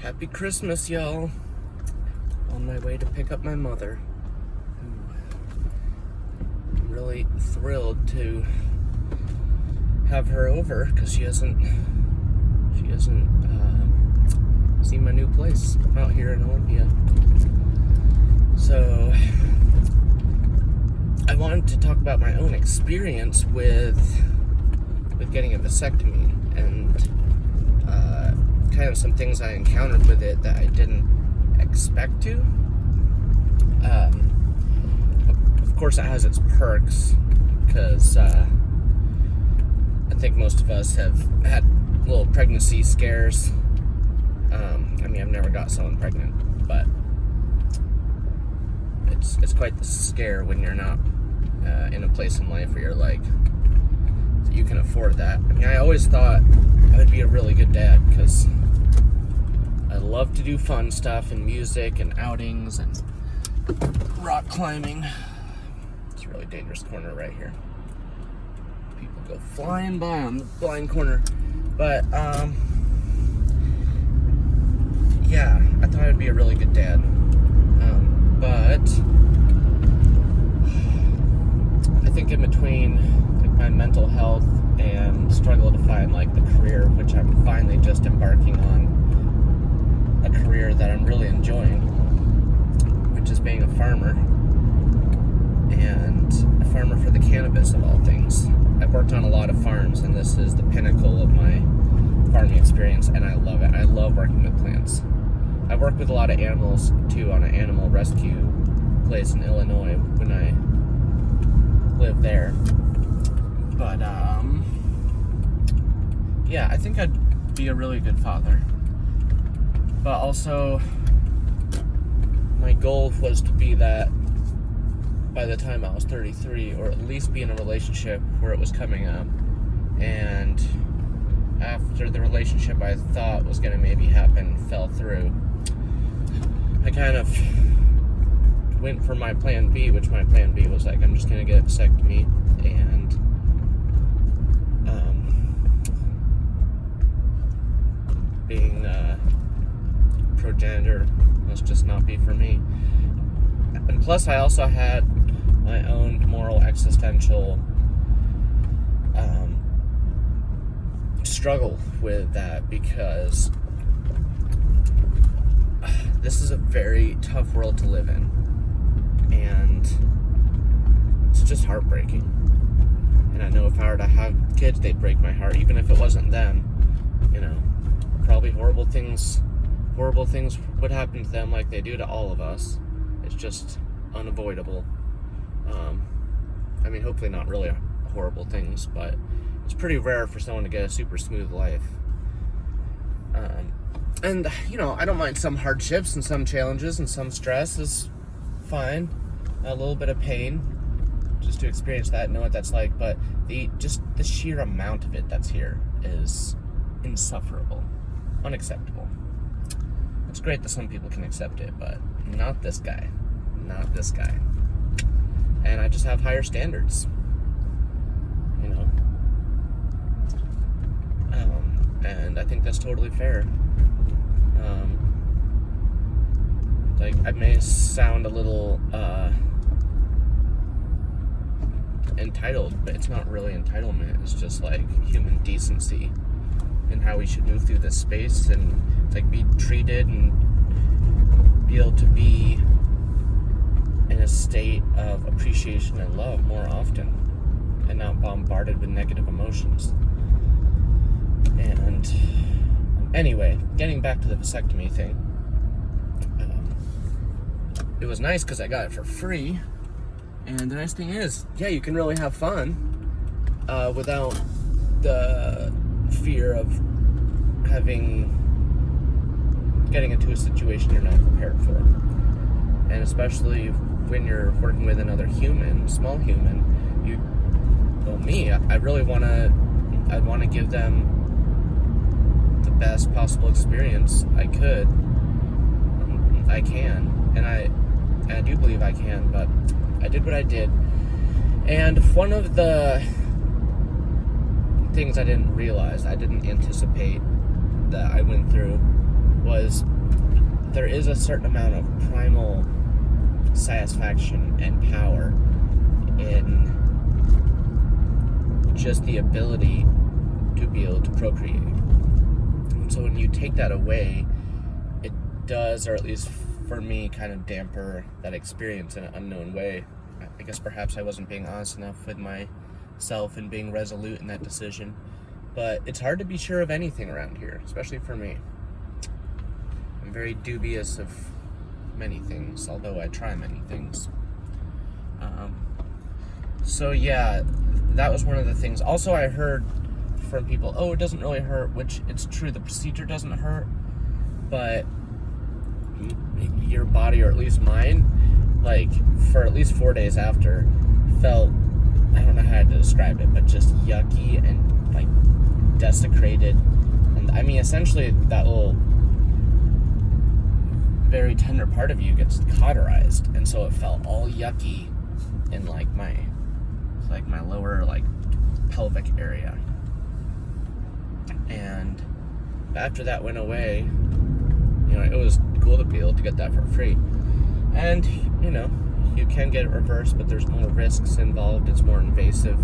Happy Christmas, y'all. On my way to pick up my mother. I'm really thrilled to have her over because she hasn't seen my new place. I'm out here in Olympia. So I wanted to talk about my own experience with getting a vasectomy and kind of some things I encountered with it that I didn't expect to. Of course, it has its perks because I think most of us have had little pregnancy scares. I've never got someone pregnant, but it's quite the scare when you're not in a place in life where you're like, you can afford that. I always thought I would be a really good dad because I love to do fun stuff and music and outings and rock climbing. It's a really dangerous corner right here. People go flying by on the blind corner. But, yeah, I thought I'd be a really good dad. But I think in between my mental health and struggle to find the career, which I'm finally just embarking on, a career that I'm really enjoying, which is being a farmer, and a farmer for the cannabis of all things. I've worked on a lot of farms, and this is the pinnacle of my farming experience, and I love it. I love working with plants. I work with a lot of animals too on an animal rescue place in Illinois when I live there. But yeah, I think I'd be a really good father. But also, my goal was to be that by the time I was 33, or at least be in a relationship where it was coming up. And after the relationship I thought was going to maybe happen fell through, I kind of went for my plan B, which my plan B was I'm just going to get a vasectomy, and being progenitor must just not be for me. And plus, I also had my own moral existential struggle with that, because this is a very tough world to live in, and it's just heartbreaking. And I know if I were to have kids, they'd break my heart, even if it wasn't them. Probably horrible things would happen to them like they do to all of us. It's just unavoidable. Hopefully not really horrible things, but it's pretty rare for someone to get a super smooth life. And I don't mind some hardships and some challenges and some stress is fine. A little bit of pain, just to experience that and know what that's like. But the sheer amount of it that's here is insufferable, unacceptable. It's great that some people can accept it, but not this guy. Not this guy. And I just have higher standards, and I think that's totally fair. I may sound a little entitled, but it's not really entitlement. It's just human decency and how we should move through this space and be treated and be able to be in a state of appreciation and love more often, and not bombarded with negative emotions. And anyway, getting back to the vasectomy thing, it was nice because I got it for free. And the nice thing is, yeah, you can really have fun without the fear of getting into a situation you're not prepared for. And especially when you're working with another human, small human, I really want to give them the best possible experience I could. I can, and I do believe I can, but I did what I did. And one of the things I didn't realize, I didn't anticipate that I went through, was there is a certain amount of primal satisfaction and power in just the ability to be able to procreate. And so when you take that away, it does, or at least for me, kind of damper that experience in an unknown way. I guess perhaps I wasn't being honest enough with myself and being resolute in that decision. But it's hard to be sure of anything around here, especially for me. I'm very dubious of many things, although I try many things. So yeah, that was one of the things. Also, I heard from people, oh, it doesn't really hurt, which it's true, the procedure doesn't hurt, but your body, or at least mine, like for at least 4 days after, felt, I don't know how to describe it, but just yucky and like desecrated. And I mean, essentially that little very tender part of you gets cauterized, and so it felt all yucky in like my lower like pelvic area. And after that went away, you know, it was cool to be able to get that for free. And you know, you can get it reversed, but there's more risks involved. It's more invasive,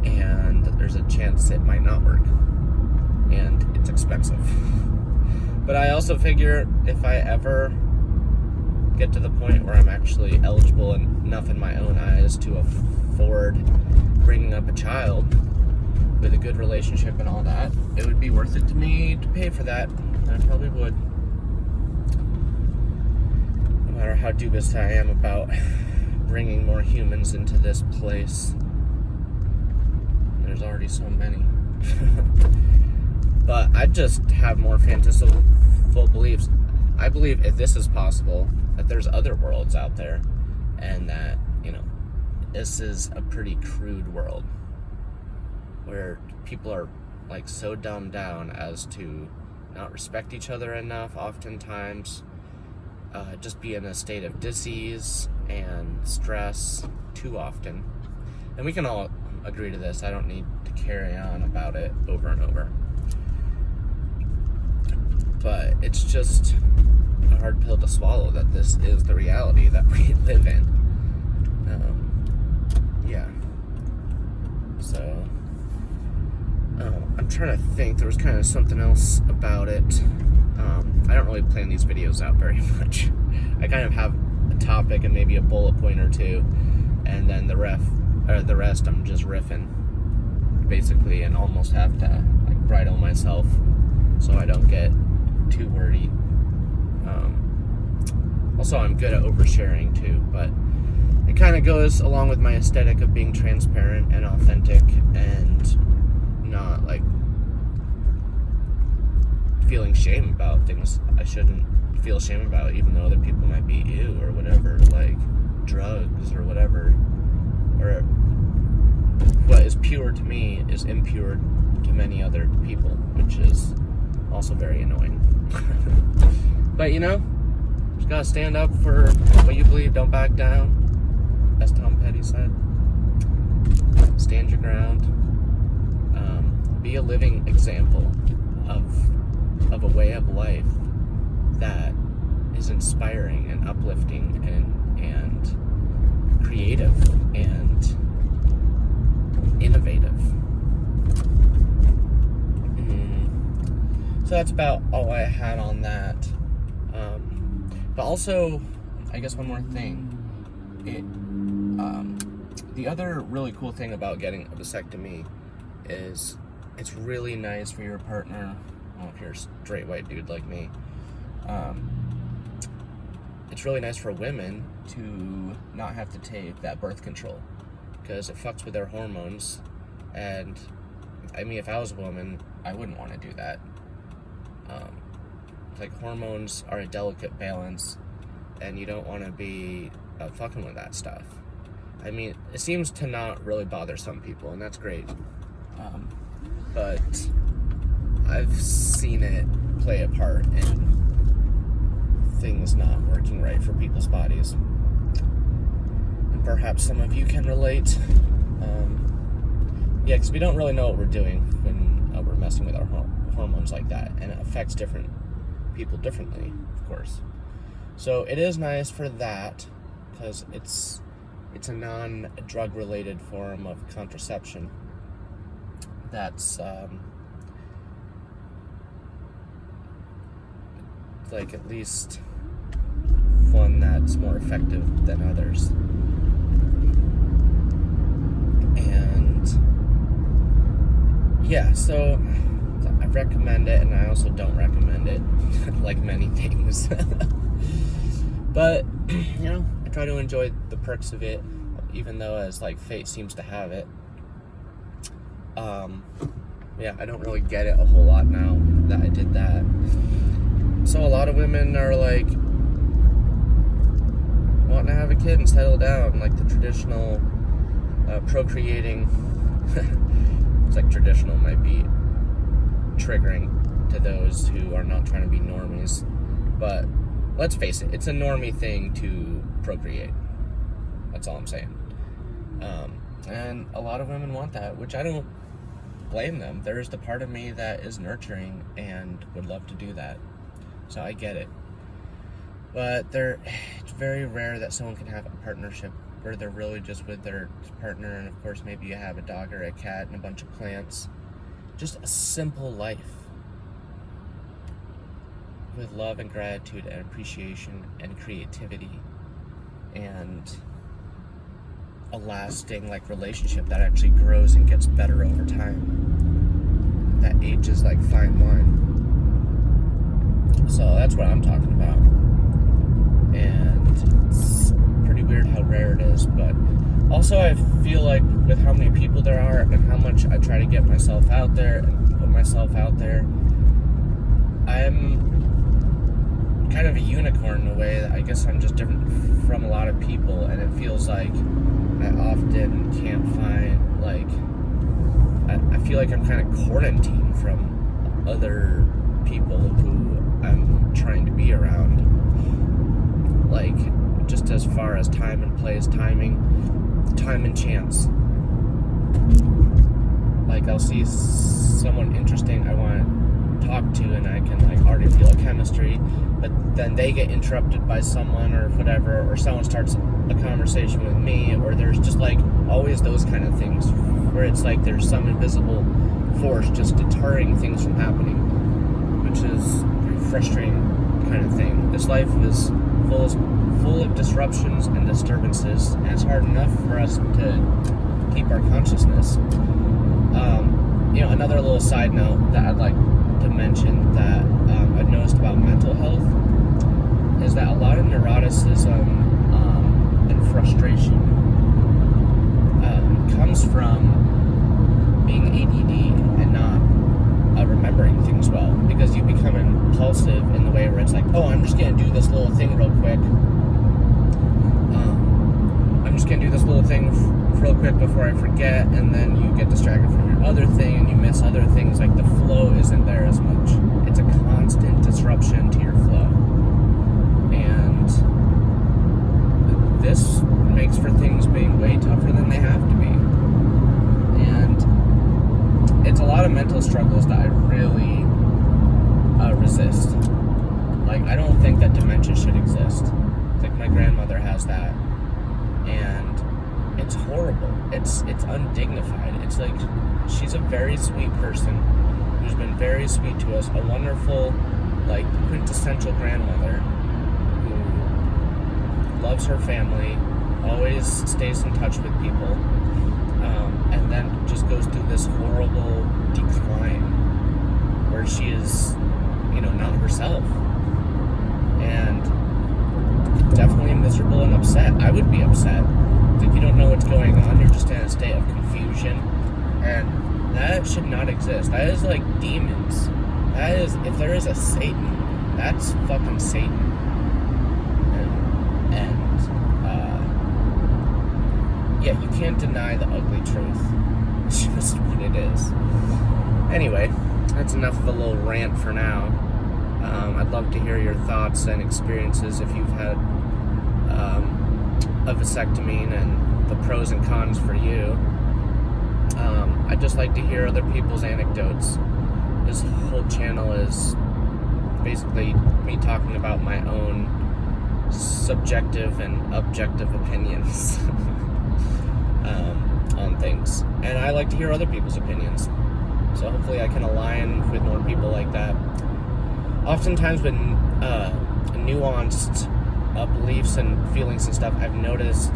and there's a chance it might not work, and it's expensive. But I also figure if I ever get to the point where I'm actually eligible enough in my own eyes to afford bringing up a child with a good relationship and all that, it would be worth it to me to pay for that. And I probably would. No matter how dubious I am about bringing more humans into this place. There's already so many. But I just have more fantastical beliefs. I believe if this is possible, that there's other worlds out there, and that, you know, this is a pretty crude world where people are like so dumbed down as to not respect each other enough, oftentimes just be in a state of disease and stress too often. And we can all agree to this. I don't need to carry on about it over and over. But it's just a hard pill to swallow that this is the reality that we live in. Yeah. So, I'm trying to think. There was kind of something else about it. I don't really plan these videos out very much. I kind of have a topic and maybe a bullet point or two, and then the rest I'm just riffing, basically, and almost have to like bridle myself so I don't get too wordy. Also, I'm good at oversharing too, but it kind of goes along with my aesthetic of being transparent and authentic and not like feeling shame about things I shouldn't feel shame about, even though other people might be ew or whatever, like drugs or whatever. Or what is pure to me is impure to many other people, which is also very annoying. But you know, just gotta stand up for what you believe, don't back down, as Tom Petty said. Stand your ground. Be a living example of a way of life that is inspiring and uplifting and creative and innovative. So that's about all I had on that. But also, I guess one more thing. The other really cool thing about getting a vasectomy is it's really nice for your partner. Well, if you're a straight white dude like me, it's really nice for women to not have to take that birth control, because it fucks with their hormones. And I mean, if I was a woman, I wouldn't want to do that. Like, hormones are a delicate balance, and you don't want to be fucking with that stuff. I mean, it seems to not really bother some people, and that's great. But I've seen it play a part in things not working right for people's bodies. And perhaps some of you can relate. Yeah, because we don't really know what we're doing when we're messing with our hormones like that, and it affects different people differently, of course. So it is nice for that, because it's a non-drug related form of contraception that's like at least one that's more effective than others. And yeah, so I recommend it, and I also don't recommend it, like many things. But, you know, I try to enjoy the perks of it, even though as like fate seems to have it. Yeah, I don't really get it a whole lot now that I did that. So a lot of women are like wanting to have a kid and settle down, like the traditional procreating. It's like traditional might be triggering to those who are not trying to be normies, but let's face it, it's a normie thing to procreate. That's all I'm saying. And a lot of women want that, which I don't blame them. There's the part of me that is nurturing and would love to do that. So I get it. But it's very rare that someone can have a partnership where they're really just with their partner, and of course maybe you have a dog or a cat and a bunch of plants. Just a simple life with love and gratitude and appreciation and creativity and a lasting like relationship that actually grows and gets better over time, that ages like fine wine. So that's what I'm talking about. And it's pretty weird how rare it is, but also I feel like with how many people there are and how much I try to get myself out there and put myself out there, I'm kind of a unicorn in a way that I guess I'm just different from a lot of people, and it feels like I often can't find, like, I feel like I'm kind of quarantined from other people who I'm trying to be around. Like, just as far as time and place, time and chance. Like, I'll see someone interesting I want to talk to, and I can, like, already feel a chemistry, but then they get interrupted by someone or whatever, or someone starts a conversation with me, or there's just, like, always those kind of things, where it's like there's some invisible force just deterring things from happening, which is a frustrating kind of thing. This life is full of disruptions and disturbances, and it's hard enough for us to keep our consciousness. You know, another little side note that I'd like to mention that I've noticed about mental health is that a lot of neuroticism and frustration comes from being ADD and not remembering things well, because you become impulsive in the way where it's like, oh, I'm just gonna do this little thing real quick. I'm just gonna do this little thing real quick before I forget, and then you get distracted from your other thing and you miss other things. Like, the flow isn't there as much. It's a constant disruption to your flow, and this makes for things being way tougher than they have to be. And it's a lot of mental struggles that I really resist. Like, I don't think that dementia should exist. Like, my grandmother has that, and it's horrible. It's undignified. It's like, she's a very sweet person who's been very sweet to us, a wonderful, like, quintessential grandmother who loves her family, always stays in touch with people, and then just goes through this horrible decline where she is, you know, not herself, and definitely miserable and upset. I would be upset. Like, you don't know what's going on, you're just in a state of confusion, and that should not exist. That is like demons. That is, if there is a Satan, that's fucking Satan. And yeah, you can't deny the ugly truth. It's just what it is. Anyway, that's enough of a little rant for now. I'd love to hear your thoughts and experiences if you've had a vasectomy and the pros and cons for you. I'd just like to hear other people's anecdotes. This whole channel is basically me talking about my own subjective and objective opinions on things. And I like to hear other people's opinions. So hopefully I can align with more people like that. Oftentimes with nuanced beliefs and feelings and stuff, I've noticed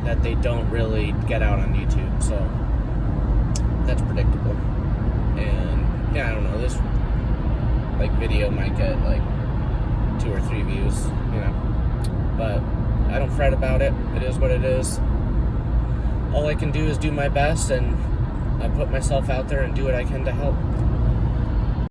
that they don't really get out on YouTube. So that's predictable. And yeah, I don't know, this like video might get like 2 or 3 views, you know, but I don't fret about it. It is what it is. All I can do is do my best, and I put myself out there and do what I can to help.